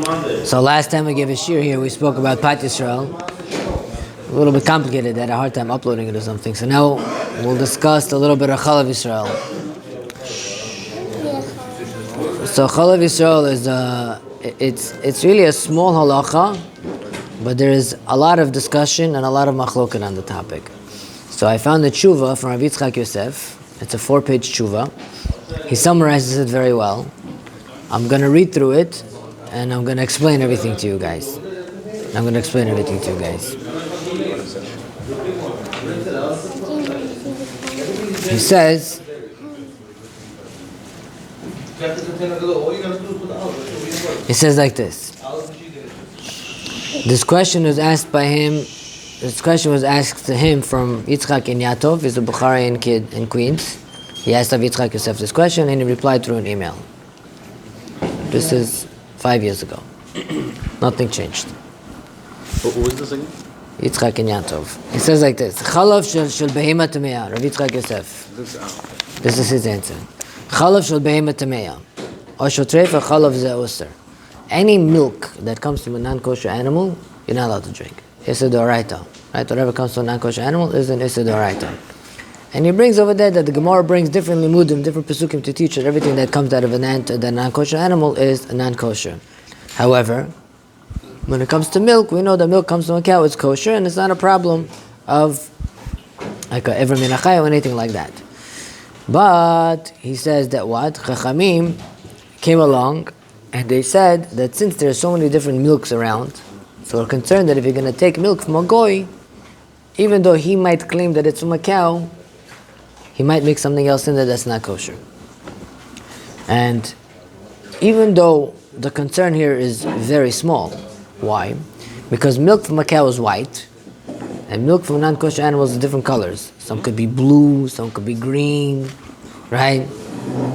So last time we gave a shir here, we spoke about Pat Yisrael. A little bit complicated, I had a hard time uploading it or something. So now we'll discuss a little bit of chalav Yisrael. So chalav Yisrael is it's really a small halacha, but there is a lot of discussion and a lot of machloket on the topic. So I found the tshuva from Rav Yaakov Yosef. It's a 4-page tshuva. He summarizes it very well. I'm going to read through it, and I'm going to explain everything to you guys. He says, like this. This question was asked to him from Yitzchak and Yaakov. He's a Bukharian kid in Queens. He asked Rav Yaakov Yosef this question, and he replied through an email. This is 5 years ago. Nothing changed. What was this again? Yitzchak and Yaakov. He says like this: chalav shel behema tameya. Rav Yitzchak Yosef. This is his answer. Chalav shel behema tameya. Or shel treifa chalav ze oser. Any milk that comes from a non-kosher animal, you're not allowed to drink. Issa d'oraita. Right? Whatever comes from a non-kosher animal is an issa d'oraita. And he brings over there that the Gemara brings different limudim, different pesukim to teach that everything that comes out of a non-kosher animal is a non-kosher. However, when it comes to milk, we know that milk comes from a cow, it's kosher, and it's not a problem of like a ever minachai or anything like that. But he says that what? Chachamim came along and they said that since there are so many different milks around, so we're concerned that if you're going to take milk from a goy, even though he might claim that it's from a cow, he might make something else in there that's not kosher. And even though the concern here is very small, why? Because milk from a cow is white, and milk from non-kosher animals is different colors. Some could be blue, some could be green, right?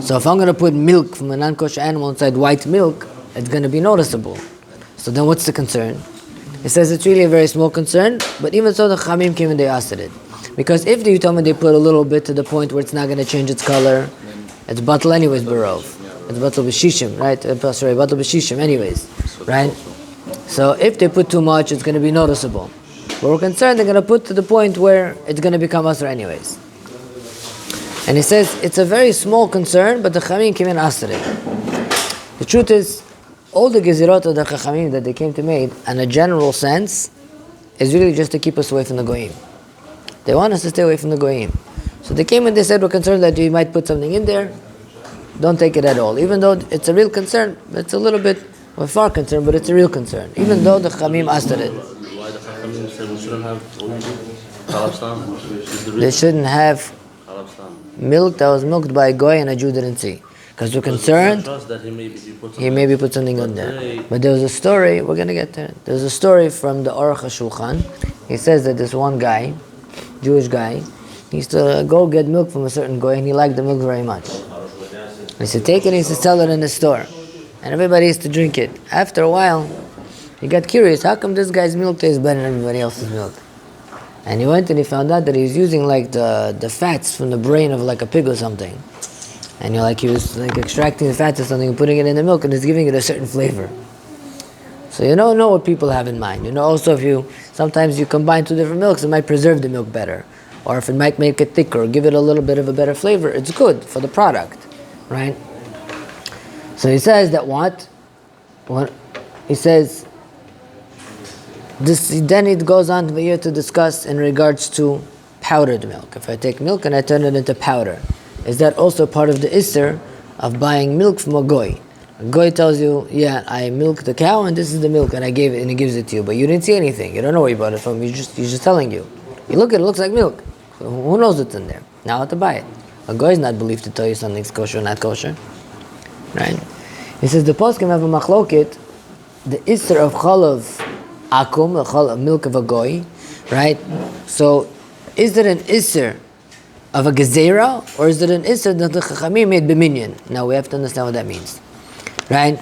So if I'm going to put milk from a non-kosher animal inside white milk, it's going to be noticeable. So then what's the concern? It says it's really a very small concern, but even so the Chamim came and they asked it. Because if you tell me they put a little bit to the point where it's not going to change its color, it's batal anyways, barov. It's batal b'shishim, right? Sorry, batal b'shishim anyways, right? So if they put too much, it's going to be noticeable. But we're concerned they're going to put to the point where it's going to become asr anyways. And he says it's a very small concern, but the Chamim came and asked it. The truth is, all the gezirot of the Chachamim that they came to make, in a general sense, is really just to keep us away from the goyim. They want us to stay away from the goyim. So they came and they said, we're concerned that you might put something in there. Don't take it at all. Even though it's a real concern, it's a little bit, we're far concerned, but it's a real concern. Even though the Chachamim asked it. Why the Chachamim said we shouldn't have chalav stam? They shouldn't have milk that was milked by a goy and a Jew didn't see. Because we're concerned that he maybe put something in there. But there was a story, we're going to get there. There's a story from the Aruch HaShulchan. He says that this one guy, Jewish guy, he used to go get milk from a certain goy and he liked the milk very much. He used to take it and he used to sell it in the store. And everybody used to drink it. After a while, he got curious, how come this guy's milk tastes better than everybody else's milk? And he went and he found out that he was using like the fats from the brain of like a pig or something. And he was like extracting the fats or something and putting it in the milk and it's giving it a certain flavor. So you don't know what people have in mind. You know also sometimes you combine two different milks, it might preserve the milk better. Or if it might make it thicker or give it a little bit of a better flavor, it's good for the product, right? So he says that what? He says, then it goes on here to discuss in regards to powdered milk. If I take milk and I turn it into powder, is that also part of the isser of buying milk from a goy? A goy tells you, yeah, I milked the cow and this is the milk and I gave it and he gives it to you, but you didn't see anything. You don't know where you bought it from. He's just telling you. You look at it, it looks like milk. So who knows what's in there? Now how to buy it? A goy is not believed to tell you something's kosher or not kosher, right? He says the poskim have a machloket, the isser of chalav akum, the milk of a goy, right? So is it an isser of a gezerah, or is it an isser that the Chachamim made b'minyan? Now we have to understand what that means, right?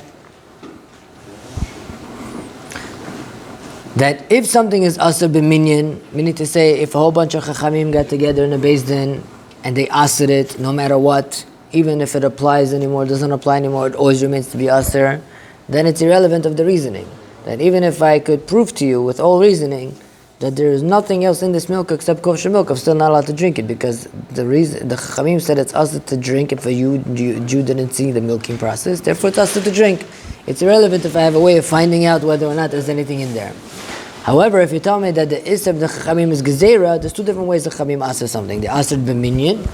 That if something is asr b'minyan, meaning to say if a whole bunch of Chachamim got together in a Beis Din and they asr it, no matter what, even if it applies anymore, doesn't apply anymore, it always remains to be asr, then it's irrelevant of the reasoning. That even if I could prove to you with all reasoning that there is nothing else in this milk except kosher milk, I'm still not allowed to drink it, because the Chachamim said it's also to drink if a Jew didn't see the milking process, therefore it's also to drink. It's irrelevant if I have a way of finding out whether or not there's anything in there. However, if you tell me that the Isser of the Chachamim is Gezerah, there's two different ways the Chachamim aser something. They aser b'minyan,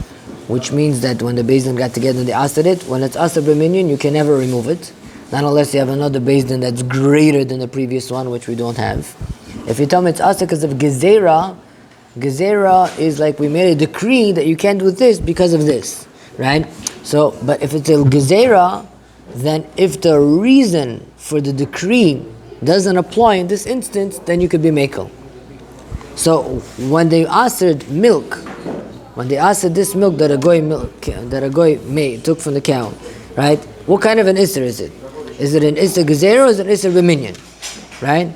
which means that when the Beis Din got together and they asered it, when it's aser b'minyan, you can never remove it. Not unless you have another Beis Din that's greater than the previous one, which we don't have. If you tell me it's aser because of Gezerah, Gezerah is like we made a decree that you can't do this because of this, right? So, but if it's a Gezerah, then if the reason for the decree doesn't apply in this instance, then you could be mekel. So when they asered milk, when they asered this milk that a goy took from the cow, right? What kind of an isser is it? Is it an isser gezerah or is it an isser b'minyan? Right?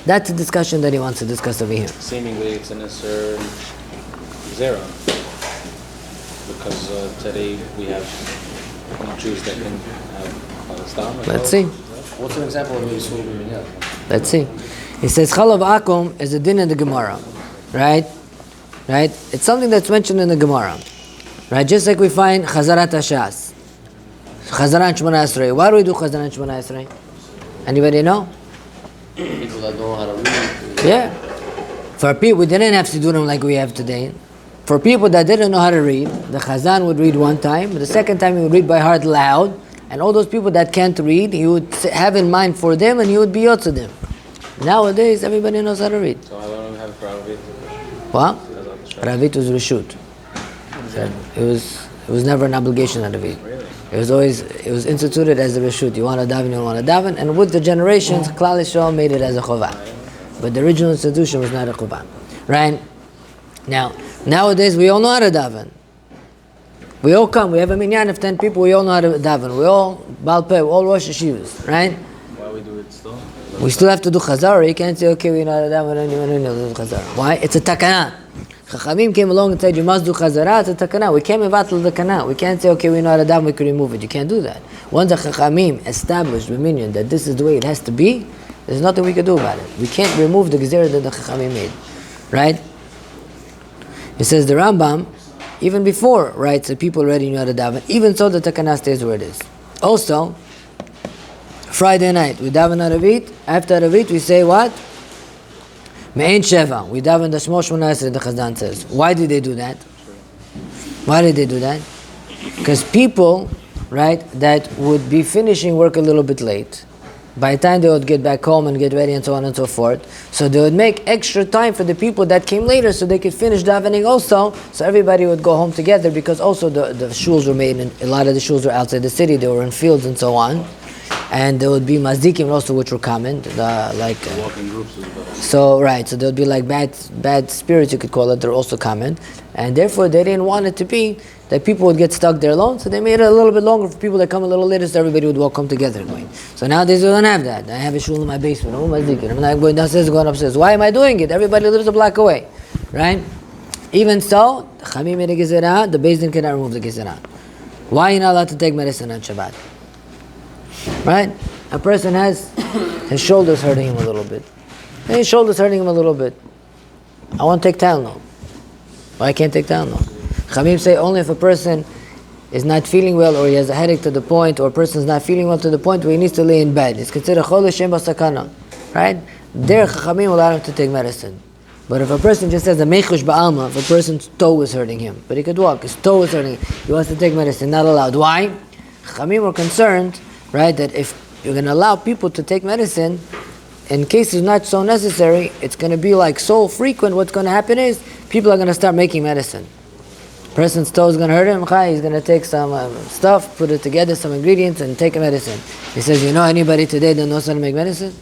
That's a discussion that he wants to discuss over here. Seemingly it's an isser zero. Because today we have Jews that can have stam. Let's see. What's an example of a yisur b'minyan? Let's see. He says chalav akum is a din in the Gemara. Right? Right? It's something that's mentioned in the Gemara. Right? Just like we find chazarat hashas. Chazaran Shmona Esrei. Why do we do Chazaran Shmona Esrei? Anybody know? People that know how to read. Yeah. For people, we didn't have to do them like we have today. For people that didn't know how to read, the Chazan would read one time, the second time he would read by heart loud, and all those people that can't read, he would have in mind for them and he would be yot to them. Nowadays, everybody knows how to read. So how long do we have for Ravit? What? Ravit was Rishut. It was never an obligation on Ravit. It was instituted as a reshut. You want to daven, you don't want to daven. And with the generations, Klal Yisrael made it as a chovah. But the original institution was not a chovah. Right? Now, nowadays we all know how to daven. We all come, we have a minyan of 10 people, we all know how to daven. We all, Baal Peh, we all Rosh Yeshivas. Right? Why we do it still? We still have to do chazara. You can't say, okay, we know how to daven, and you do chazara. Why? It's a takana. Chachamim came along and said, you must do chazara, it's a takana. We can't mevatel the takana. We can't say, okay, we know how to daven, we can remove it. You can't do that. Once the Chachamim established b'minyan that this is the way it has to be, there's nothing we can do about it. We can't remove the gezerah that the Chachamim made. Right? It says the Rambam, even before, right, so people already knew how to daven. Even so, the takana stays where it is. Also, Friday night, we daven Aravit. After Aravit, we say what? Me'en Sheva. We daven the Shmo Shmona Esrei, the Chazan says. Why did they do that? Why did they do that? Because people, right, that would be finishing work a little bit late, by the time they would get back home and get ready and so on and so forth, so they would make extra time for the people that came later so they could finish davening also, so everybody would go home together, because also the shuls were made, and a lot of the shuls were outside the city, they were in fields and so on. And there would be mazdikim also, which were common, Walking groups as well. So right, so there would be like bad spirits, you could call it. They're also common, and therefore they didn't want it to be that people would get stuck there alone. So they made it a little bit longer for people that come a little later, so everybody would walk home together. So nowadays we don't have that. I have a shul in my basement. Oh, mazdikim. I'm not going downstairs, going upstairs. Why am I doing it? Everybody lives a block away, right? Even so, the Chamim made a gezerah. The Beis Din cannot remove the gezerah. Why are you not allowed to take medicine on Shabbat? Right? A person has his shoulders hurting him a little bit. His shoulders hurting him a little bit. I want to take Tylenol. Why I can't take Tylenol? Chamim say only if a person is not feeling well, or he has a headache to the point, or a person is not feeling well to the point where he needs to lay in bed. It's considered chol shem basakana. Right? There Chachamim allow him to take medicine. But if a person just has a mechush ba'alma, if a person's toe is hurting him, but he could walk, his toe is hurting him, he wants to take medicine, not allowed. Why? Chachamim were concerned, right, that if you're going to allow people to take medicine, in cases not so necessary, it's going to be like so frequent, what's going to happen is, people are going to start making medicine. Person's toe is going to hurt him, he's going to take some stuff, put it together, some ingredients, and take a medicine. He says, you know anybody today that knows how to make medicine?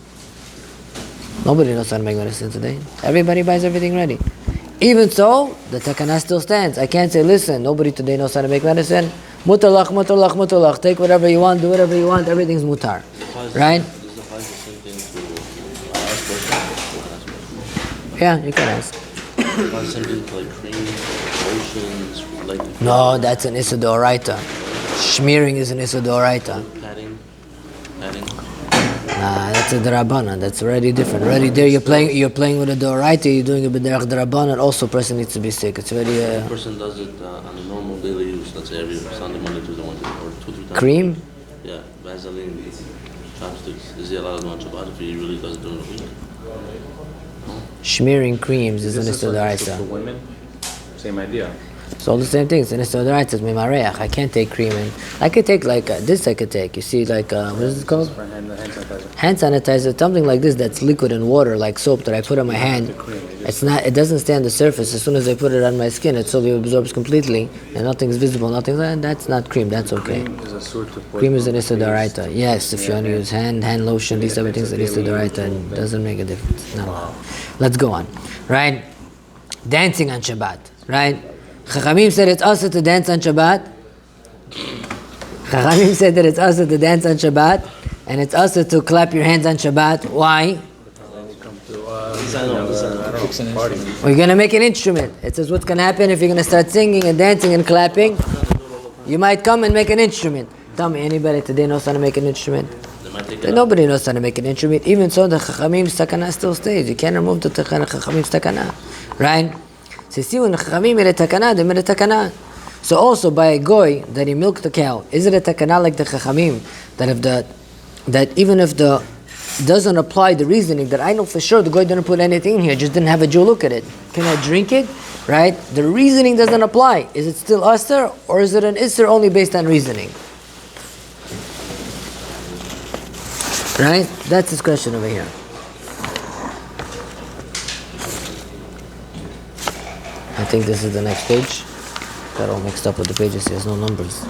Nobody knows how to make medicine today. Everybody buys everything ready. Even so, the takana still stands. I can't say, listen, nobody today knows how to make medicine. Mutalach, mutalach, mutalach. Take whatever you want, do whatever you want, everything's mutar. Right? Yeah, you can ask. No, that's an Issa D'Oraita. Smearing is an Issa D'Oraita. adding? Nah, that's a Darabanan. That's already different. Already there, you're playing with a Doraita. You're doing a B'derech Darabanan. Also, person needs to be sick. It's already If a person does it on a normal daily use, let's say every Sunday, Monday, Tuesday, Wednesday, or 2-3 times. cream. Yeah, Vaseline, chopsticks. Is he allowed to do on Shabbat if he really does it during the week? Smearing creams is an For Doraita. women, same idea. It's all the same thing. It's an Doraita. It's Mimareach. I can't take cream in. I could take like this. I could take. You see, like what is it called? For hand sanitizer. Hand sanitizer. Something like this that's liquid in water, like soap that I put on my hand. It's not. It doesn't stay on the surface. As soon as I put it on my skin, it slowly absorbs completely, and nothing's visible. That's not cream. That's okay. Cream is a sort of Cream is an Doraita. Yes, if you want to use hand lotion, these type of things, it Doraita, and doesn't make a difference. No. Let's go on. Right? Dancing on Shabbat. Right? Chachamim said it's also to dance on Shabbat. Chachamim said that it's also to dance on Shabbat, and it's also to clap your hands on Shabbat. Why? We're going to make an instrument. It says what's going to happen if you're going to start singing and dancing and clapping. You might come and make an instrument. Tell me, anybody today knows how to make an instrument? Nobody knows how to make an instrument. Even so, the Chachamim's takana still stays. You can't remove the Chachamim's takana. Right? So you see, when the Chachamim made a takana, they made a takana. So also by a goy that he milked the cow, is it a takana like the Chachamim that even if the doesn't apply the reasoning that I know for sure the goy didn't put anything in here, just didn't have a Jew look at it. Can I drink it? Right? The reasoning doesn't apply. Is it still usher or is it an isser only based on reasoning? Right? That's his question over here. I think this is the next page. Got all mixed up with the pages. There's no numbers.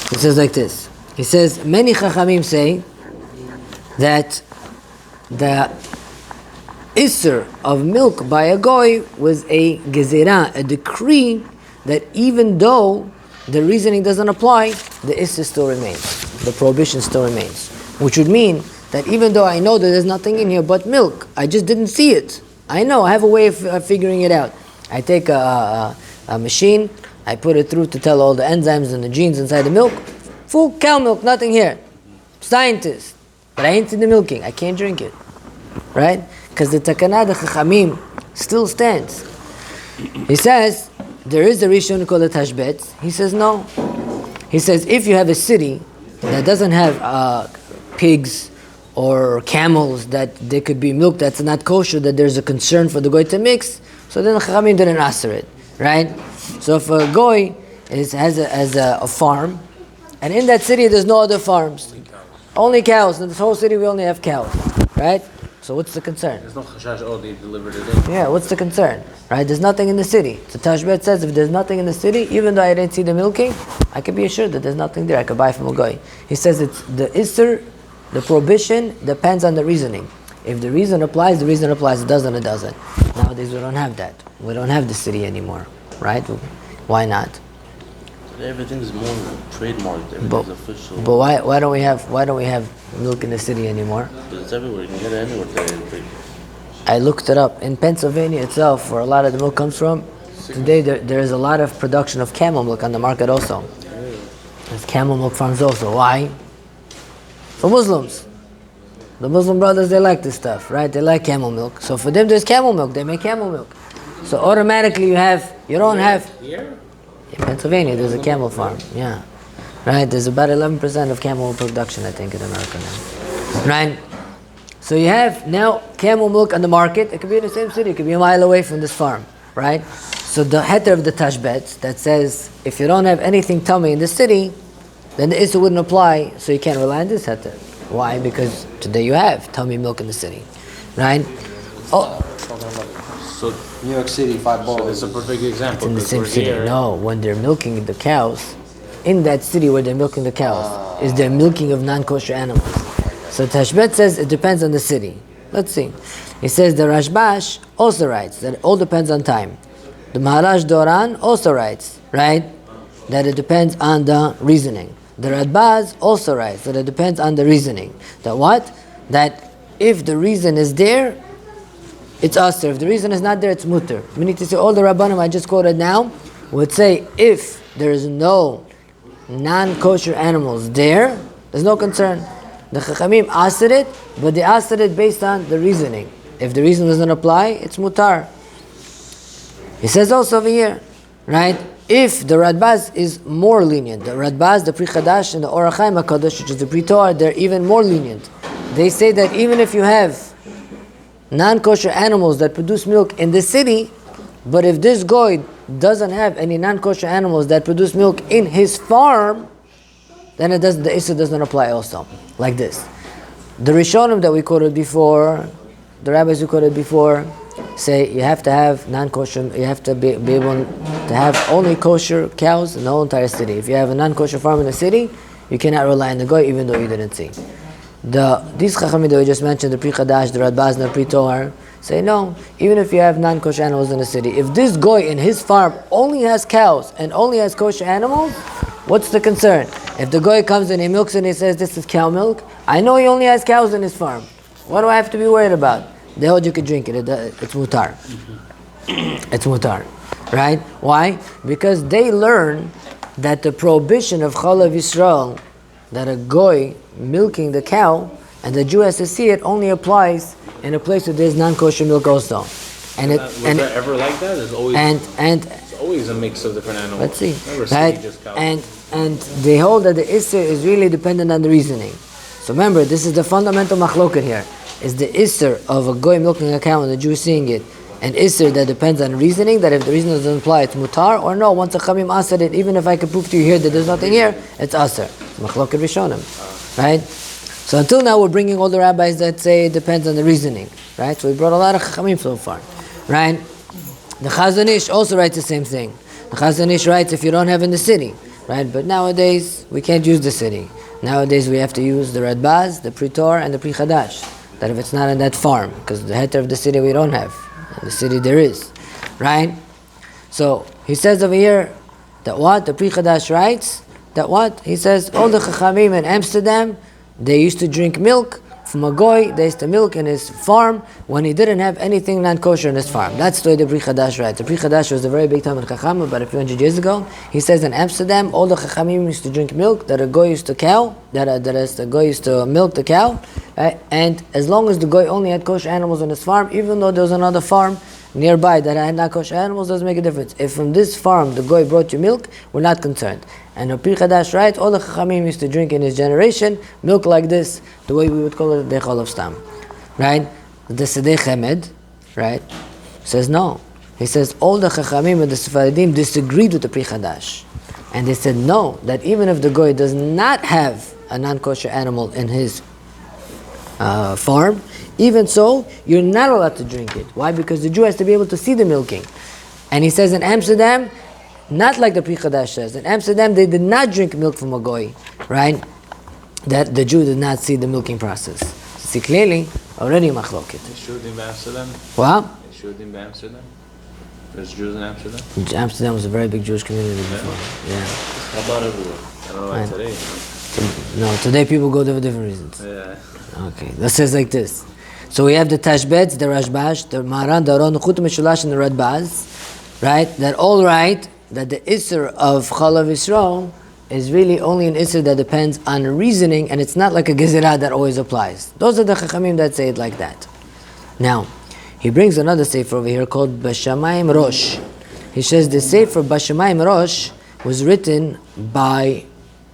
He says like this. He says, many Chachamim say that the Isser of milk by a goy was a gezerah, a decree that even though the reasoning doesn't apply, the Isser still remains. The prohibition still remains. Which would mean that even though I know that there's nothing in here but milk, I just didn't see it. I know, I have a way of figuring it out. I take a machine, I put it through to tell all the enzymes and the genes inside the milk. Full cow milk, nothing here. Scientist. But I ain't seen the milking. I can't drink it. Right? Because the takana, the chachamim, still stands. He says, there is a rishon called a tashbetz. He says, no. He says, if you have a city that doesn't have pigs or camels that they could be milked, that's not kosher, that there's a concern for the goy to mix, so then the chachamim didn't answer it. Right? So if a goy has a farm, and in that city there's no other farms, only cows. In this whole city we only have cows, right? So what's the concern? There's no chashash, they delivered it in. Yeah, what's the concern? Right? There's nothing in the city. So Tashbet says if there's nothing in the city, even though I didn't see the milking, I can be assured that there's nothing there. I could buy from a goy. He says it's the Isser, the prohibition depends on the reasoning. If the reason applies, the reason applies. It doesn't, it doesn't. Nowadays we don't have that. We don't have the city anymore, right? Why not? Everything's more trademarked. Everything's official. But why don't we have milk in the city anymore? Because it's everywhere. You can get it anywhere today. I looked it up. In Pennsylvania itself, where a lot of the milk comes from, today there is a lot of production of camel milk on the market also. There's camel milk farms also. Why? For Muslims. The Muslim brothers, they like this stuff, right? They like camel milk. So for them, there's camel milk. They make camel milk. So automatically you don't have... Here? In Pennsylvania, there's a camel farm. Yeah. Right? There's about 11% of camel production, I think, in America now. Right? So you have now camel milk on the market. It could be in the same city. It could be a mile away from this farm. Right? So the heter of the tashbet that says, if you don't have anything tummy in the city, then the issue wouldn't apply, so you can't rely on this heter. Why? Because today you have tummy milk in the city. Right? Oh. So New York City, 5 balls. So it's a perfect example. In the same city. Here. No, when they're milking the cows, in that city where they're milking the cows, is their milking of non-kosher animals. So Tashbet says it depends on the city. Let's see. He says the Rashbash also writes that it all depends on time. The Maharaj Doran also writes, right, that it depends on the reasoning. The Radbaz also writes that it depends on the reasoning. That what? That if the reason is there, it's usher. If the reason is not there, it's mutter. We need to say all the Rabbanim I just quoted now would say if there is no non-kosher animals there, there's no concern. the Chachamim asr it, but they asr it based on the reasoning. If the reason doesn't apply, it's mutar. He says also over here, right? If the Radbaz is more lenient, the Radbaz, the Pri Chadash, and the Or HaChaim HaKadosh, which is the Pri Toar, they're even more lenient. They say that even if you have non-kosher animals that produce milk in the city, but if this goy doesn't have any non-kosher animals that produce milk in his farm, then the issur doesn't apply also. Like this. The Rishonim that we quoted before, the rabbis who quoted before, say you have to have non-kosher, you have to be able to have only kosher cows in the whole entire city. If you have a non-kosher farm in the city, you cannot rely on the goy even though you didn't see. These chachamim that we just mentioned, the Pri Chadash, the Radbaz, and the Pri Toar, say no, even if you have non-kosher animals in the city, if this goy in his farm only has cows and only has kosher animals, what's the concern? If the goy comes and he milks and he says this is cow milk, I know he only has cows in his farm. What do I have to be worried about? They hold you could drink it. It's mutar. It's mutar. Right? Why? Because they learn that the prohibition of chalav Yisrael, that a goy milking the cow and the Jew has to see it, only applies in a place where there's non-kosher milk also. And Was that ever like that? There's always it's always a mix of different animals. Let's see. Never Right? just cows. And they hold that the issur is really dependent on the reasoning. So remember, this is the fundamental machloket here. Is the issur of a goy milking a cow and the Jew seeing it, an issur that depends on reasoning, that if the reasoning doesn't apply, it's mutar, or no, once a chamim asad it, even if I can prove to you here that there's nothing here, it's asar. It's machloket rishonim. Right? So until now we're bringing all the rabbis that say it depends on the reasoning. Right? So we brought a lot of chamim so far. Right? The Chazon Ish also writes the same thing. The Chazon Ish writes if you don't have in the city. Right? But nowadays we can't use the city. Nowadays we have to use the Radbaz, the Pri Toar, and the Pri Chadash. That if it's not in that farm, because the heter of the city we don't have. In the city there is. Right? So he says over here that what? The Pri Chadash writes that what? He says all the Chachamim in Amsterdam, they used to drink milk from a goy, they used to milk in his farm when he didn't have anything non-kosher in his farm. That's the way the Pri Chadash writes. The Pri Chadash was a very big time in Chacham, about a few hundred years ago. He says in Amsterdam, all the Chachamim used to drink milk that a goy used to cow, the goy used to milk the cow, and as long as the goy only had kosher animals on his farm, even though there was another farm nearby that had not kosher animals, doesn't make a difference. If from this farm the goy brought you milk, we're not concerned. And the Pri Chadash writes, all the Chachamim used to drink in his generation milk like this, the way we would call it the chalav stam. Right? The Sedei Chemed, right, says no. He says all the Chachamim and the Sephardim disagreed with the Pri Chadash. And they said no, that even if the goy does not have a non-kosher animal in his farm, even so, you're not allowed to drink it. Why? Because the Jew has to be able to see the milking. And he says in Amsterdam, not like the Pri Chadash says. In Amsterdam, they did not drink milk from a goy, right? That the Jew did not see the milking process. See clearly, already machloket. They showed in Amsterdam? What? They showed in Amsterdam? There's Jews in Amsterdam? Amsterdam was a very big Jewish community before. Yeah. How about everywhere? I don't know about today. No, today people go there for different reasons. Yeah. Okay, that says like this. So we have the Tashbetz, the Rashbash, the Maran, the Aron, the Chut Mishulash, and the Radbaz, right? That all write that the issur of chalav Yisrael is really only an issur that depends on reasoning, and it's not like a gezerah that always applies. Those are the chachamim that say it like that. Now, he brings another sefer over here called Bashamayim Rosh. He says the sefer Bashamayim Rosh was written by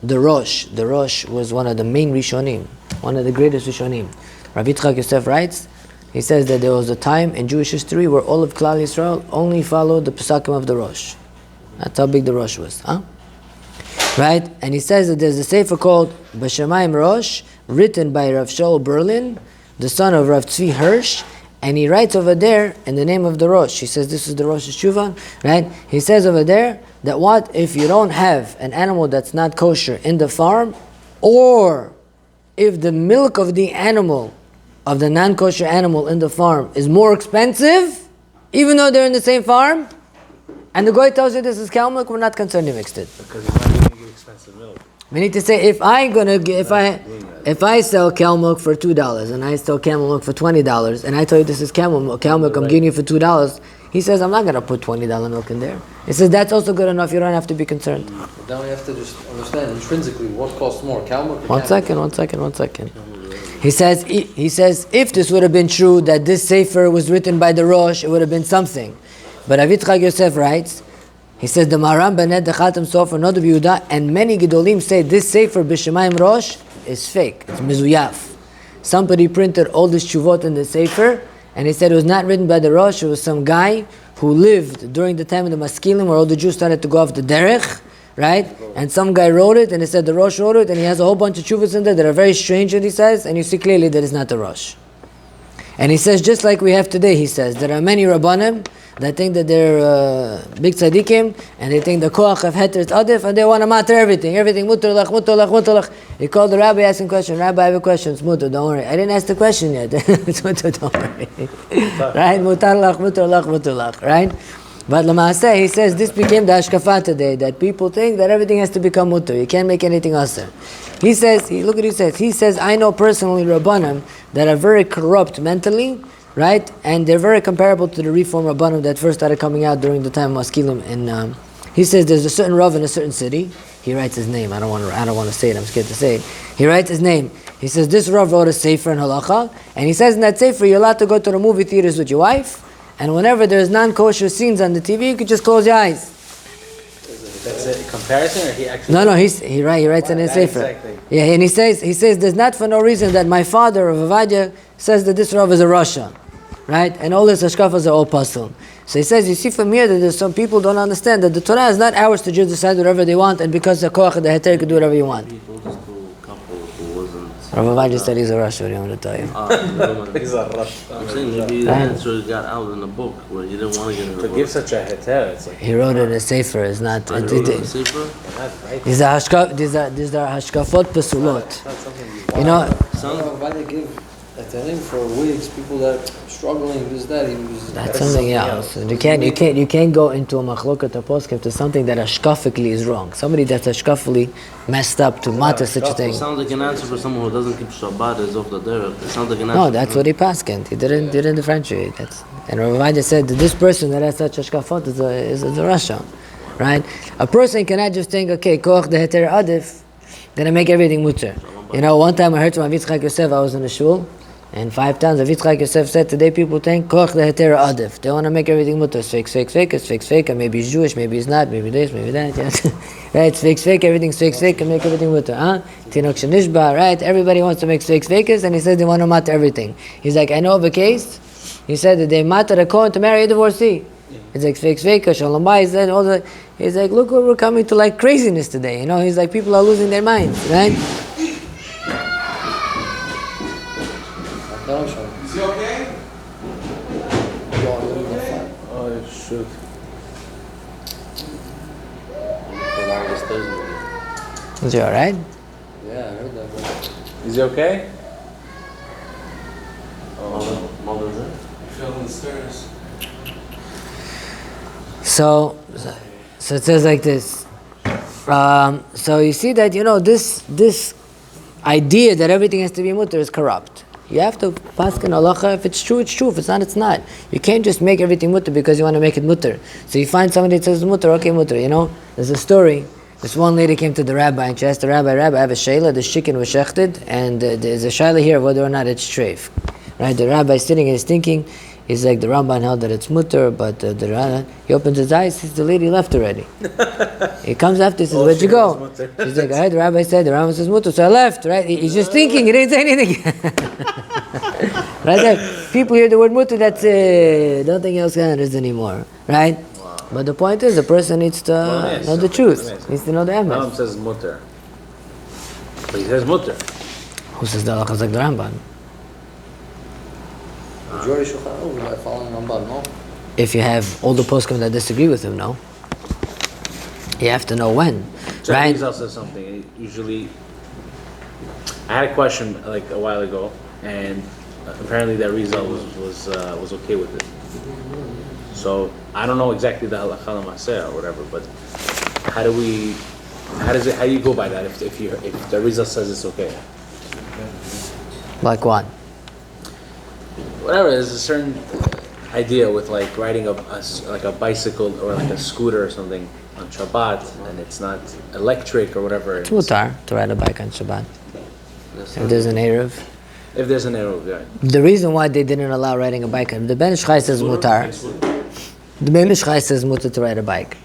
the Rosh. The Rosh was one of the main Rishonim, one of the greatest Rishonim. Rav Yitzchak Yosef writes, he says that there was a time in Jewish history where all of Klal Yisrael only followed the Pesakim of the Rosh. That's how big the Rosh was, huh? Right? And he says that there's a sefer called Bashamayim Rosh, written by Rav Shaul Berlin, the son of Rav Tzvi Hirsch, and he writes over there in the name of the Rosh. He says this is the Rosh Hashuvan, right? He says over there that what if you don't have an animal that's not kosher in the farm, or if the milk of the animal, of the non-kosher animal in the farm is more expensive, even though they're in the same farm, and the goy tells you this is cow milk, we're not concerned you mixed it. Because you're not going to get expensive milk. We need to say if I sell cow milk for $2 and I sell camel milk for $20 and I tell you this is cow milk I'm giving you for $2, He says, I'm not going to put $20 milk in there. He says, that's also good enough. You don't have to be concerned. But then we have to just understand intrinsically what costs more, cow milk or One second. He says, if this would have been true, that this sefer was written by the Rosh, it would have been something. But Rav Yitzchak Yosef writes, he says, the Maharam Benet the Chatam Sofer Not of Yehuda, and many Gedolim say this sefer B'Shemayim Rosh is fake. It's mizuyaf. Somebody printed all this shuvot in the sefer, and he said it was not written by the Rosh. It was some guy who lived during the time of the Maskilim, where all the Jews started to go off the derech, right? And some guy wrote it, and he said the Rosh wrote it, and he has a whole bunch of shuvos in there that are very strange, and he says, and you see clearly that it's not the Rosh. And he says, just like we have today, he says, there are many Rabbanim that think that they're big tzaddikim, and they think the koach of heter is adif, and they want to matter everything mutter lach. He called the rabbi asking question, Rabbi, I have a question, it's mutter, don't worry. I didn't ask the question yet, it's mutter, don't worry. Right, mutter lach, right? But Lamaaseh, he says, this became the hashkafa today, that people think that everything has to become mutter, you can't make anything aser. He says, look what he says, I know personally Rabbanim that are very corrupt mentally, right? And they're very comparable to the Reform Rabbanim that first started coming out during the time of Maskilim. And he says there's a certain Rav in a certain city. He writes his name. I don't want to say it. I'm scared to say it. He writes his name. He says this Rav wrote a sefer in halacha, and he says in that sefer you're allowed to go to the movie theaters with your wife, and whenever there's non-kosher scenes on the TV, you could just close your eyes. That's a comparison, or he actually? No, he writes in his sefer. Exactly. Yeah, and he says there's not for no reason that my father, Rav Avadia, says that this Rav is a Rasha, right? And all his hashkafas are all puzzle. So he says, you see from here that there's some people don't understand that the Torah is not ours to just decide whatever they want, and because the koach of the heter, you can do whatever you want. Rav Avadia said he's a Rasha. What do you want me to tell you? He's a rush. I'm saying maybe the answer got out in the book where he didn't want to get in the To book. give such a heter, it's like. He wrote it in a sefer. It's not. He wrote it in the sefer? These are hashkafot pesulot. You know. Why they give a telling for wigs, people that are struggling, this, that, That's something else. You can't go into a machlokat or poskim to something that hashkafically is wrong. Somebody that's hashkafically messed up to matter such a thing. It sounds like an answer for someone who doesn't keep Shabbat is off the derech. It sounds like an answer. No, that's what he paskened. He didn't differentiate. And Rav Avadia said that this person that has such hashkafot is a Rasha, right? A person cannot just think, okay, koach the heter adif, gonna make everything mutter. You know, one time I heard from Rav Yitzchak Yosef, I was in the shul, and 5 times Rav Yitzchak Yosef said, today people think koach the heter adif. They want to make everything mutter. It's fake, and maybe he's Jewish, maybe he's not, maybe this, maybe that. Yeah. Right, it's fake, everything's fake, and make everything mutter. Tinok shenishba, right? Everybody wants to make fakes, and he says they want to matter everything. He's like, I know of a case. He said that they matter a kohen to marry a divorcee. It's like fake, shalom bayis, and all the. He's like, look what we're coming to, like craziness today. You know, he's like, people are losing their minds, right? Is he okay? Oh, shoot. Is he alright? Yeah, I heard that. But Is he okay? Mother's there? Fell in the stairs. So it says like this. So you see that, you know, this idea that everything has to be mutter is corrupt. You have to paskin halacha. If it's true, it's true. If it's not, it's not. You can't just make everything mutter because you want to make it mutter. So you find somebody that says mutter, okay, mutter. You know, there's a story. This one lady came to the rabbi and she asked the rabbi, I have a shayla, the chicken was shechted, and there's a shayla here whether or not it's treif. Right? The rabbi is sitting and he's thinking. He's like, the Ramban held that it's mutter, but he opens his eyes, sees the lady left already. He comes after, he says, where'd you go? He's like, I heard the rabbi said, the Ramban says mutter, so I left, right? He's just thinking, he didn't say anything. Right there, people hear the word mutter, that's it. Nothing else matters anymore, right? Wow. But the point is, the person needs to know the truth. Needs to know the emes. Rambam says mutter. But he says mutter. Who says the halacha is like the Ramban? majority Shulchan Aruch by following Ramban, no? If you have all the poskim that disagree with him, no. You have to know when, So right? Rizal says something. Usually, I had a question like a while ago, and apparently that Rizal was okay with it. So I don't know exactly the halacha l'maseh or whatever, but how do you go by that if the Rizal says it's okay? Like what? Whatever, there's a certain idea with like riding like a bicycle or like a scooter or something on Shabbat, and it's not electric or whatever. It's mutar to ride a bike on Shabbat. If there's an Erev. If there's an arrow, yeah. The reason why they didn't allow riding a bike, the Ben Ish Chai says mutar. The Ben Ish Chai says mutar to ride a bike.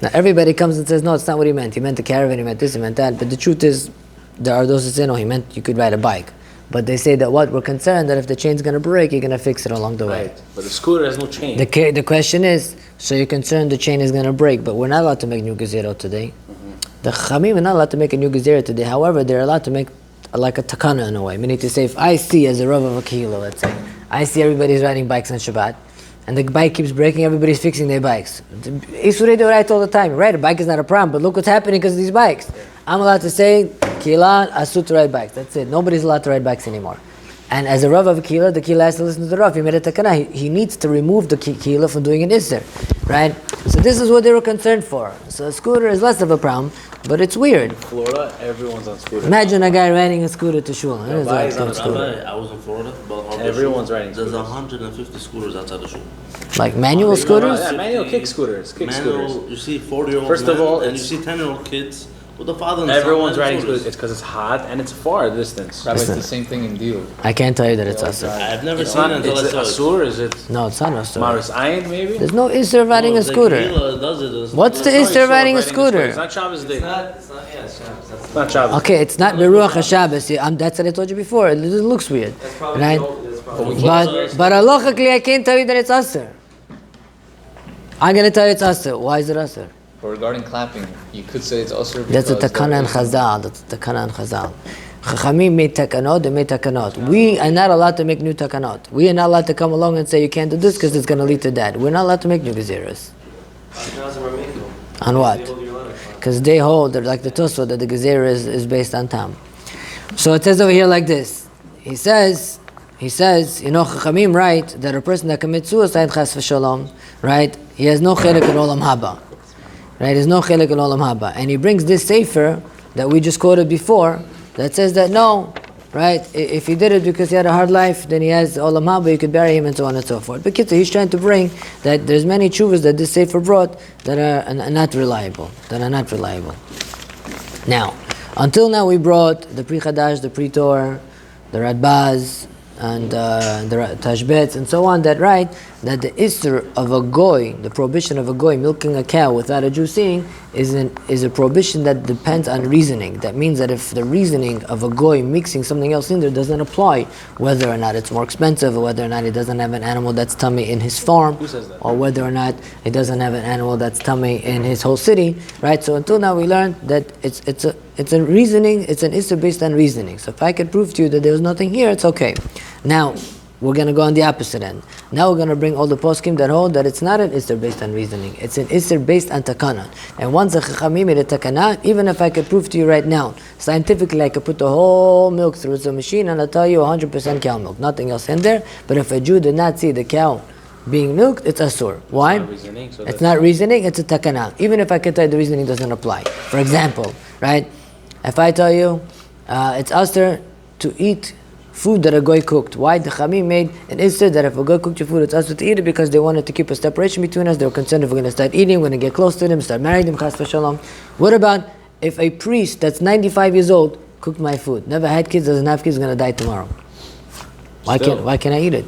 Now everybody comes and says, no, it's not what he meant. He meant the caravan, he meant this, he meant that. But the truth is, there are those who say, no, he meant you could ride a bike. But they say that what? We're concerned that if the chain's going to break, you're going to fix it along the way. Right. But the scooter has no chain. The question is, so you're concerned the chain is going to break, but we're not allowed to make new gezerah today. The Chachamim are not allowed to make a new gezerah today. However, they're allowed to make like a takana in a way. Meaning to say, if I see as a Rav of a Kehillah, let's say, I see everybody's riding bikes on Shabbat, and the bike keeps breaking, everybody's fixing their bikes. Isurei do right all the time. Right, a bike is not a problem, but look what's happening because of these bikes. I'm allowed to say, Kehillah, asur to ride bikes. That's it. Nobody's allowed to ride bikes anymore. And as a Rav of a Kehillah, the Kehillah has to listen to the Rav. He made a takana. He needs to remove the Kehillah from doing an Isser. Right? So this is what they were concerned for. So a scooter is less of a problem, but it's weird. In Florida, everyone's on scooter. Imagine a guy riding a scooter to shul. It is like on a a scooter. I was in Florida, but Everyone's riding There's scooters. 150 scooters outside the shul. Like manual scooters? Yeah, manual kick scooters. Manual, you see 40-year-old First of men, all, and you it's- see 10-year-old kids with the father and Everyone's son riding scooters. scooters. It's because it's hot and it's far distance. Rabbi, it's the same thing in deal. I can't tell you that it's asur. I've never It's seen not. it until I It's saw it. asur. Is it No, it's not asur. Maris Ayin maybe? There's no isser riding No, a the scooter. Kehillah does it. What's the No, it's isser not riding a It's scooter? not Shabbos day. It's not, yeah, Shabbos. It's not Shabbos. Okay, it's not beruach HaShabbos. That's what I told you before. It looks weird. That's probably Right? that's probably But halachically, I can't tell you that it's asur. I'm going to tell you it's asur. Why is it asur? But regarding clapping, you could say it's also That's a takana and chazal. That's a takana and chazal. Chachamim made takanot, they made takanot. We are not allowed to make new takanot. We are not allowed to come along and say you can't do this because it's going to lead to that. We're not allowed to make new gezeras. On what? Because they hold, they're like the Tosfot, that the gezerah is based on tam. So it says over here like this. He says, Chachamim write that a person that commits suicide, chas v'shalom, right? He has no chelik in olam haba. Right, there's no chelik in olam haba, and he brings this sefer that we just quoted before that says that no, right? If he did it because he had a hard life, then he has olam haba. You could bury him and so on and so forth. But he's trying to bring that there's many tshuvas that this sefer brought that are not reliable. Now, until now we brought the Pri Chadash, the Pri Tor, the Radbaz, and the Tashbetz and so on that write that the Isser of a Goy, the prohibition of a Goy milking a cow without a Jew seeing is a prohibition that depends on reasoning. That means that if the reasoning of a Goy mixing something else in there doesn't apply, whether or not it's more expensive or whether or not he doesn't have an animal that's tummy in his farm, or whether or not he doesn't have an animal that's tummy in his whole city, right? So until now we learned that it's a reasoning, it's an Isser based on reasoning. So if I could prove to you that there's nothing here, it's okay. Now, we're going to go on the opposite end. Now we're going to bring all the poskim that hold that it's not an Isser based on reasoning. It's an Isser based on takana. And once the Chachamim made a takana, even if I could prove to you right now, scientifically I could put the whole milk through a machine and I'll tell you 100% cow milk, nothing else in there. But if a Jew did not see the cow being milked, it's asur. Why? It's not reasoning, it's a takana. Even if I could tell you the reasoning doesn't apply. For example, right? If I tell you it's asur to eat food that a goy cooked. Why? The Chamim made an Isser that if a goy cooked your food, it's asur to eat it because they wanted to keep a separation between us. They were concerned if we're going to start eating, we're going to get close to them, start marrying them, chas v'shalom. What about if a priest that's 95 years old cooked my food, never had kids, doesn't have kids, is going to die tomorrow? Why can't I eat it?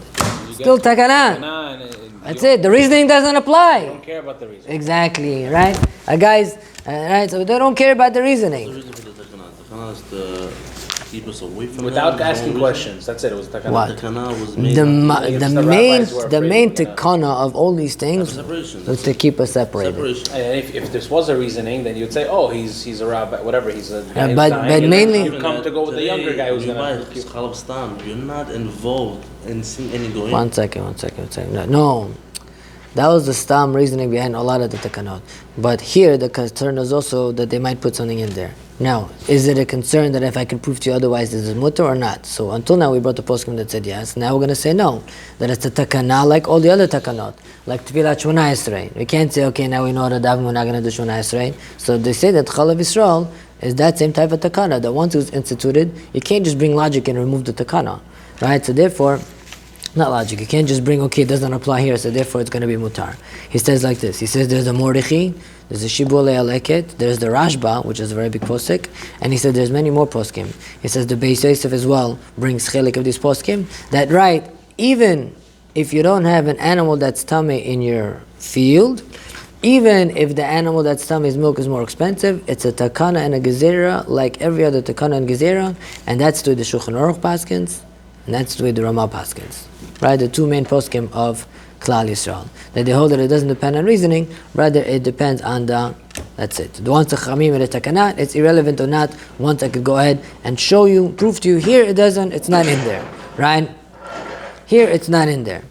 Still takana. That's it. The reasoning doesn't apply. They don't care about the reason. Exactly, right? Guys, right? So they don't care about the The reasoning. reason for the takana. Takana is to keep us away from Without them. asking questions. That's it. It was takana. What? Takana was made The the main rabbis were the afraid main of that. tikana of all these things separation. was to keep us separated. Separation. And if this was a reasoning, then you'd say, oh, he's a rabbi, whatever, he's a guy who's but dying, and mainly- you come to go with the younger guy who's going to... chalav stam. You're not involved in seeing any going. One second. No. That was the stam reasoning behind a lot of the takanot. But here the concern is also that they might put something in there. Now, is it a concern that if I can prove to you otherwise this is mutter or not? So until now we brought the poskim that said yes. Now we're going to say no. That it's a takana like all the other takanot. Like Tfilat Shmona Esrei. We can't say, okay, now we know that we're not going to do Shmona Esrei. So they say that chalav Yisrael is that same type of takana. That once it was instituted, you can't just bring logic and remove the takana. Right? So therefore, Not logic. You can't just bring, okay, it doesn't apply here, so therefore it's going to be mutar. He says like this. He says there's a Mordechai, there's a Shibbolei Aleket, there's the Rashba, which is a very big posik, and he said there's many more poskim. He says the Beis Yosef as well brings chelik of these poskim. That right, even if you don't have an animal that's tummy in your field, even if the animal that's tummy's milk is more expensive, it's a takana and a gezerah like every other takana and gezerah, and that's to the Shulchan Aruch paskins, and that's to the Ramah paskins. Right, the two main poskim of Klal Yisrael. That they hold that it doesn't depend on reasoning, rather it depends on that's it. The ones the Chamim and the Takanat, it's irrelevant or not. Once I could go ahead and show you, prove to you, here it doesn't, it's not in there. Right? Here it's not in there.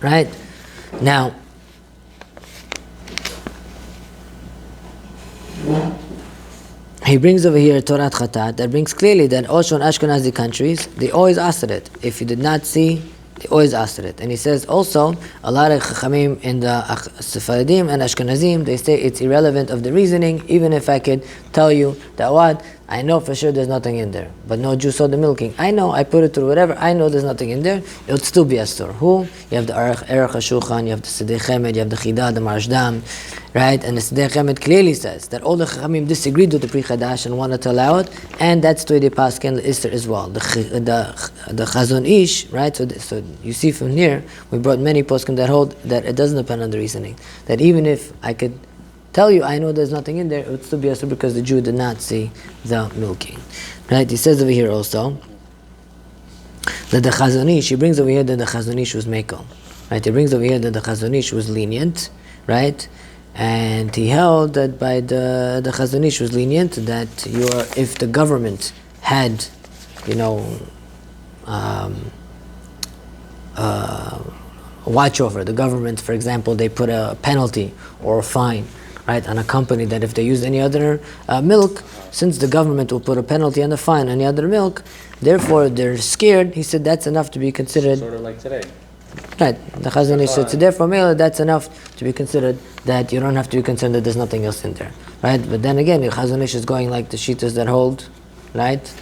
Right? Now, he brings over here Torah Chatat that brings clearly that also in Ashkenazi countries, they always asked it. If you did not see, they always asked it. And he says also, a lot of Chachamim in the Sephardim and Ashkenazim, they say it's irrelevant of the reasoning, even if I could tell you that what, I know for sure there's nothing in there. But no Jew saw the milking. I know, I put it through whatever, I know there's nothing in there, it would still be Asur. Who? You have the Erech HaShulchan, you have the Sidei Chemed, you have the Chidah, the Marshdam, right? And the Sidei Chemed clearly says that all the Chachamim disagreed with the Pri Chadash and wanted to allow it, and that's to the Paskin, the Isser as well. The Chazon Ish, right? So you see from here, we brought many poskim that hold that it doesn't depend on the reasoning. That even if I could tell you, I know there's nothing in there, it would still be Asur because the Jew did not see the milking. Right? He says over here also that the Chazon Ish, he brings over here that the Chazon Ish was Meko. Right? He brings over here that the Chazon Ish was lenient, right? And he held that by the Chazon Ish was lenient, that if the government had, watch over the government, for example, they put a penalty or a fine, right, on a company that if they use any other milk, since the government will put a penalty and a fine on any other milk, therefore they're scared. He said that's enough to be considered. Sort of like today. Right, the Chazon Ish said, so therefore, Mela, that's enough to be considered that you don't have to be concerned that there's nothing else in there, right? But then again, the Chazon Ish is going like the Shitas that hold, right,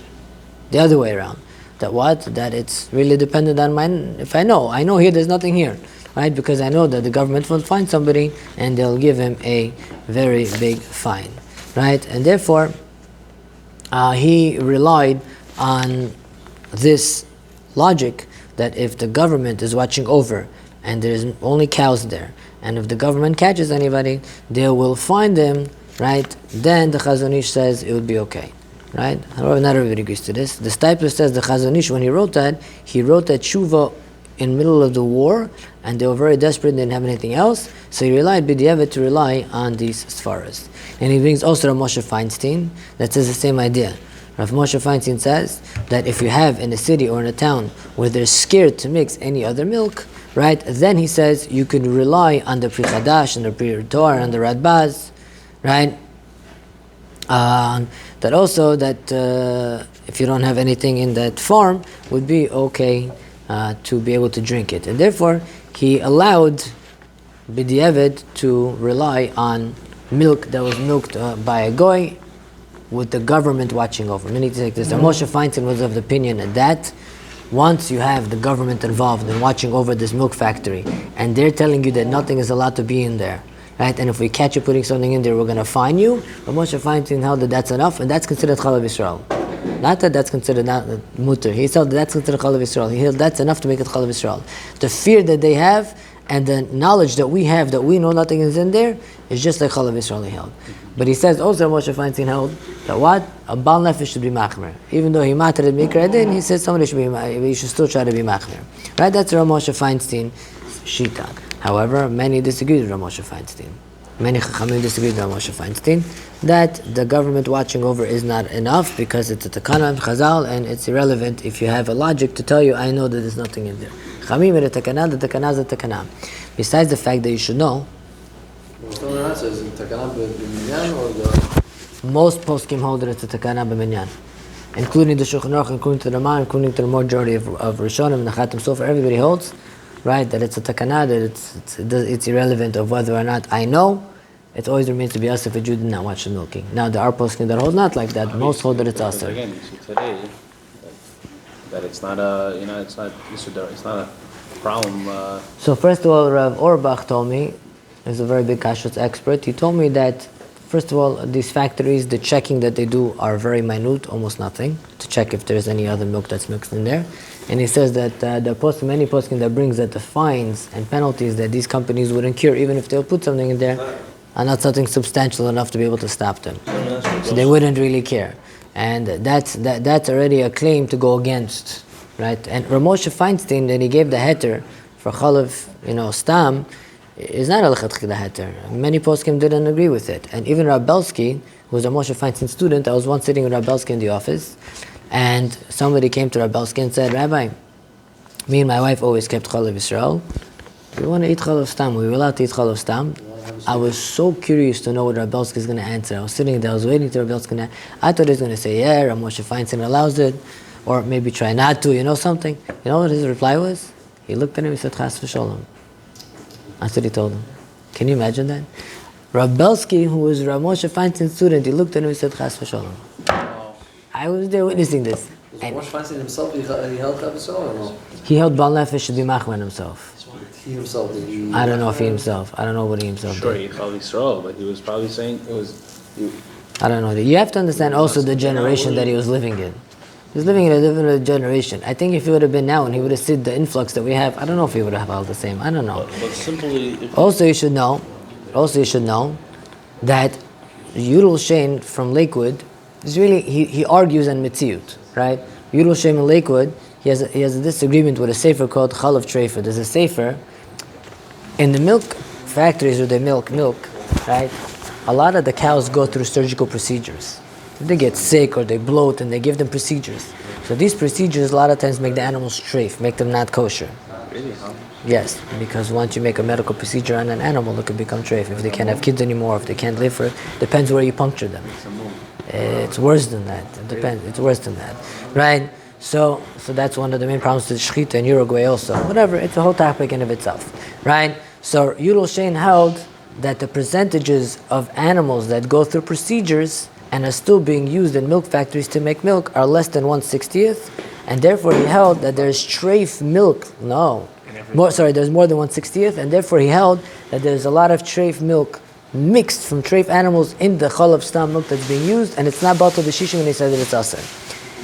the other way around. That what? That it's really dependent on mine. If I know here there's nothing here, right? Because I know that the government will find somebody and they'll give him a very big fine, right? And therefore, he relied on this logic that if the government is watching over and there's only cows there, and if the government catches anybody, they will find them, right? Then the Chazon Ish says it would be okay. Right? However, not everybody agrees to this. The Stipler says the Chazon Ish, when he wrote that tshuva in the middle of the war, and they were very desperate, they didn't have anything else, so he relied b'diavad to rely on these Sfaras. And he brings also Rav Moshe Feinstein that says the same idea. Rav Moshe Feinstein says that if you have in a city or in a town where they're scared to mix any other milk, right, then he says you could rely on the Pri Chadash and the Pri Torah and the Radbaz, right? That also that if you don't have anything in that farm, would be okay to be able to drink it. And therefore, he allowed B'diavad to rely on milk that was milked by a goy with the government watching over. Many take this. Moshe Feinstein was of the opinion that once you have the government involved in watching over this milk factory, and they're telling you that nothing is allowed to be in there, right? And if we catch you putting something in there, we're going to fine you. But Moshe Feinstein held that that's enough, and that's considered chalav Yisrael. Not that that's considered not mutter. He held that that's considered chalav Yisrael. He held that's enough to make it chalav Yisrael. The fear that they have and the knowledge that we have that we know nothing is in there is just like chalav Yisrael he held. But he says also Moshe Feinstein held that what? A Baal Nefesh should be machmer. Even though he mattered Mikra Din, he says somebody should be, he should still try to be machmer. Right? That's Rav Moshe Feinstein shita. However, many disagree with Rav Moshe Feinstein. Many Chachamim disagree with Rav Moshe Feinstein that the government watching over is not enough because it's a takana and chazal and it's irrelevant if you have a logic to tell you, I know that there's nothing in there. Chachamim is a takana, the takana is a takana. Besides the fact that you should know, most poskim hold that it's a takana b'minyan, including the Shulchan Aruch, including the Ramah, including the majority of Rishonim and the Chatam Sofer. Everybody holds, right, that it's a takana, that it's irrelevant of whether or not I know. It always remains to be us if a Jew did not watch the milking. Now there are poskim that hold not like that. Most hold that it's us. Again, you see today that it's not a, it's not problem. So first of all, Rav Orbach told me, he's a very big kashrut expert, he told me that, first of all, these factories, the checking that they do are very minute, almost nothing, to check if there's any other milk that's mixed in there. And he says that many poskim that brings that the fines and penalties that these companies would incur, even if they'll put something in there, are not something substantial enough to be able to stop them. So they wouldn't really care. And that's already a claim to go against, right? And Ramoshe Feinstein, that he gave the heter for chalav, stam, is not a lechatchila heter. Many poskim didn't agree with it. And even Rav Belsky, who was a Moshe Feinstein student, I was once sitting with Rav Belsky in the office, and somebody came to Rav Belsky and said, Rabbi, me and my wife always kept chalav Yisrael. We want to eat chalav stam. We were allowed to eat chalav stam. I was so curious to know what Rav Belsky is going to answer. I was sitting there, I was waiting to Rav Belsky. I thought he was going to say, yeah, Rav Moshe Feinstein allows it, or maybe try not to, something. You know what his reply was? He looked at him, he said, chas v'sholom. That's what he told him. Can you imagine that? Rav Belsky, who was Rav Moshe Feinstein's student, he looked at him and said, chas v'sholom. I was there witnessing this. Was Moshe Feinstein himself, he held Chavis or no? He held Bal Nefesh to be machman himself. He himself did. I don't know if he himself. I don't know what he himself Sure, did. he probably Yisrael, but he was probably saying it was. I don't know. You have to understand also the generation that he was living in. He was living in a different generation. I think if he would have been now and he would have seen the influx that we have, I don't know if he would have held the same. I don't know. But simply, Also, you should know that Yudel Shein from Lakewood is really, he argues on Metziut, right? Yudel Shein in Lakewood, he has a disagreement with a sefer called Chalav Treifa. There's a sefer in the milk factories where they milk, right? A lot of the cows go through surgical procedures. They get sick or they bloat and they give them procedures. So these procedures a lot of times make the animals treif, make them not kosher. Really, huh? Yes, because once you make a medical procedure on an animal, it can become treif. If they can't have kids anymore, if they can't live for it, depends where you puncture them. It's worse than that. It depends. It's worse than that, right? So that's one of the main problems with shechita in Uruguay also. Whatever, it's a whole topic in of itself, right? So Yudel Shein held that the percentages of animals that go through procedures and are still being used in milk factories to make milk are less than 1/60th, and therefore he held that there's treif milk. There's more than 1/60th, and therefore he held that there's a lot of treif milk mixed from treif animals in the chalav stam milk that's being used, and it's not batal b'shishim when he said that it's aser.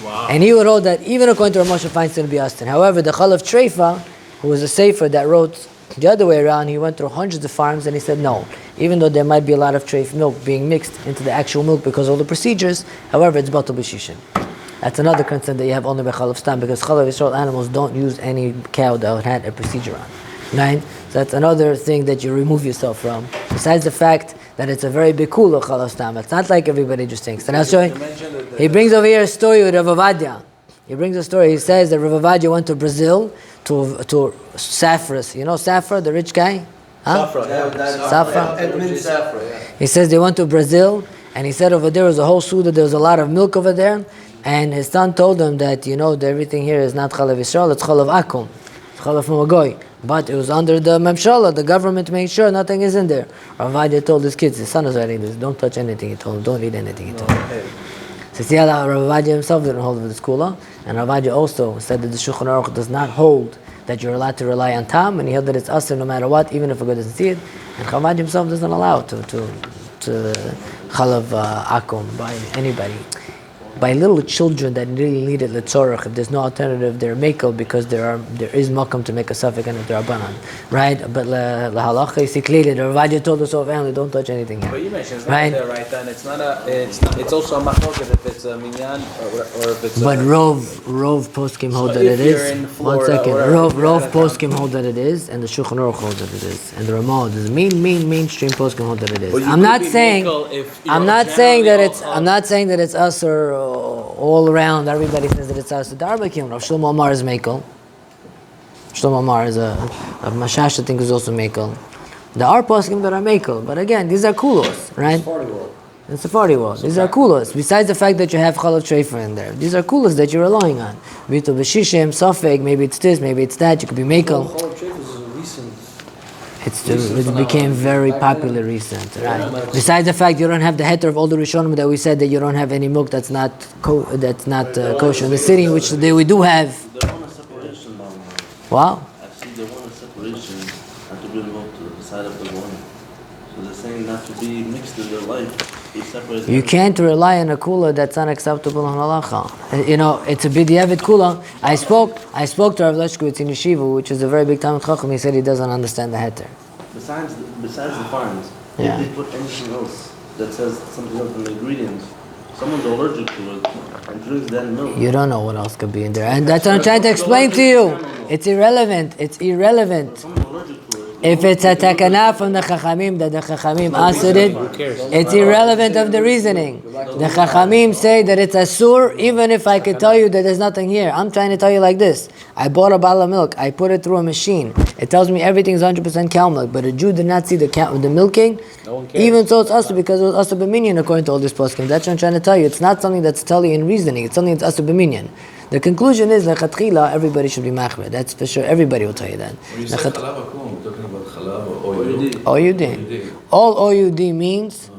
Wow. And he would hold that even according to Rav Moshe Feinstein to be aser. However, the chalav treifa, who was a sefer that wrote the other way around, he went through hundreds of farms and he said no. Even though there might be a lot of treif milk being mixed into the actual milk because of all the procedures, however, it's batal b'shishim. That's another concern that you have only by chalav stam, because chalav Yisrael animals don't use any cow that had a procedure on. Right? So that's another thing that you remove yourself from. Besides the fact that it's a very big kula chalav stam. It's not like everybody just thinks. And I'll show you. He brings over here a story with Rav Avadia. He brings a story. He says that Rav Avadia went to Brazil to Safras. You know Safra, the rich guy? Huh? Safra. Edmund Safra, yeah. He says they went to Brazil, and he said over there was a whole suda, there was a lot of milk over there, and his son told him that, that everything here is not chalav Yisrael, it's chalav akum, it's chalav from a goy. But it was under the memshala, the government made sure nothing is in there. Rav Avadia told his kids, his son was writing this, don't touch anything, he told him, don't eat anything, he told him. So see how Rav Avadia himself didn't hold with the skula, and Rav Avadia also said that the Shulchan Aruch does not hold that you're allowed to rely on tam, and he held that it's aser no matter what, even if a guy doesn't see it. And Rav Avadia himself doesn't allow to chalav akum by anybody. By little children that really need it letzorach, if there's no alternative, they're makel because there is makam to make a suffix and a drabanan, right? But lahalacha you see clearly the Rav Avadia told us all family don't touch anything here. But you mentioned it's Right? not there, right? Then it's also a machloket if it's a minyan or if it's. But Rov poskim hold that if it you're is. in 1 Florida second. or wherever, Rov yeah, poskim hold that it is, and the Shulchan Aruch hold that it is, and the Ramah, the mainstream poskim hold that it is. But you I'm could not be saying. makel if I'm you're not saying that generally it's. I'm not saying that it's us or all around. Everybody says that it's us. The Darbakim. Rav Shlomo Amar is makel. Shlomo Amar is a Mashash. I think is also makel. There are poskim that are makel, but again, these are kulos, right? It's a party world. These are kulos. Besides the fact that you have chalav treifa in there, these are kulos that you're relying on. Bito b'shishim, safek, maybe it's this, maybe it's that. You could be makel. Chalav treifa is a recent. It became very popular recent, right? Besides the fact you don't have the heter of all the Rishonim that we said that you don't have any milk that's not kosher in the city, which today we do have. They're on a separation down there. Wow. I've seen they want a separation and to be involved to the side of the woman. So they're saying not to be mixed in their life, be separated. You can't rely on a kula that's unacceptable in halacha. You know, it's a b'diavad kula. I spoke to Rav Leshkowitz in yeshiva, which is a very big Talmid Chacham. He said he doesn't understand the heter. Besides the farms, Yeah. if they put anything else that says something else in the ingredients, someone's allergic to it and drinks that milk. You don't know what else could be in there, and that's what I'm trying to explain to you. It's irrelevant. It's irrelevant. Someone's allergic to it. If it's a takana from the Chachamim that the Chachamim asur it, it's irrelevant of the reasoning. The Chachamim say that it's asur, even if I could tell you that there's nothing here. I'm trying to tell you like this. I bought a bottle of milk. I put it through a machine. It tells me everything's 100% cow milk, but a Jew did not see the milking. No one cares. Even so, it's asur because it was asur b'minyan according to all these poskim. That's what I'm trying to tell you. It's not something that's telling you in reasoning. It's something that's asur b'minyan. The conclusion is lechatchila, everybody should be machmer. That's for sure. Everybody will tell you that. When you say chalav akum, you're talking about chalav or OUD. All OUD means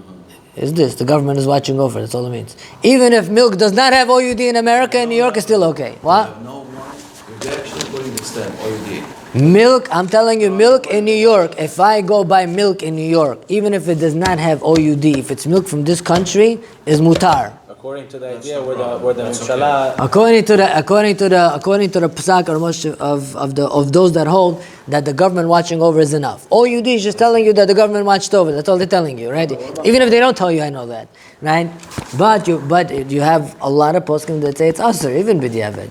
is this: the government is watching over. That's all it means. Even if milk does not have OUD in America and New York, is still okay. What? no one. You're actually putting this down, OUD. Milk. I'm telling you, milk in New York. If I go buy milk in New York, even if it does not have OUD, if it's milk from this country, is mutar. According to the idea where the Mimshala, According to the psak or Moshe of those that hold that the government watching over is enough. OUD is just telling you that the government watched over. That's all they're telling you, right? Even if they don't tell you, I know that, right? But you have a lot of poskim that say it's asur, even b'diavad.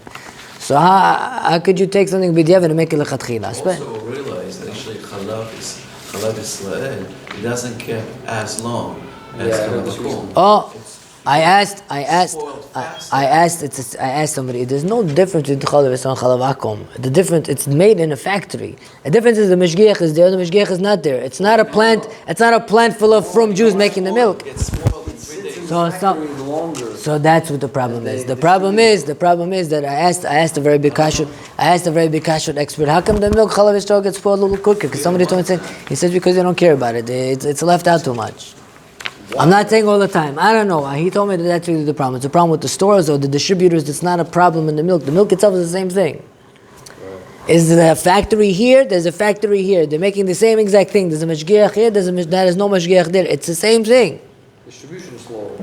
So how could you take something b'diavad and make it lechatchila? Also realize that actually chalav Israel, it doesn't keep as long as chalav akum. Oh. I asked somebody, there's no difference between chalav Israel and chalav akum. The difference, it's made in a factory. The difference is the meshgiach is there, the meshgiach is not there. It's not a plant full of from Jews making the milk. It's spoiled in 3 days. So that's what the problem is. The problem is that I asked a very big kashrut expert, how come the milk chalav Israel gets spoiled a little quicker? Because somebody told me, he said because they don't care about it. It's left out too much. I'm not saying all the time. I don't know. He told me that that's really the problem. It's a problem with the stores or the distributors. It's not a problem in the milk. The milk itself is the same thing. Is there a factory here? There's a factory here. They're making the same exact thing. There's a mashgiach here. There's no mashgiach there. It's the same thing. Distribution is slower.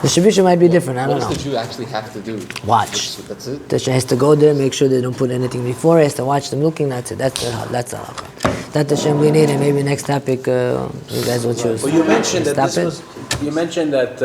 Distribution might be different. I don't know. What does the Jew actually have to do? Watch. That's it? The Jew has to go there, make sure they don't put anything before. He has to watch the milking. That's it. That's the halacha. That Hashem we need, and maybe next topic you guys will choose. well, you mentioned that Stop it. you mentioned that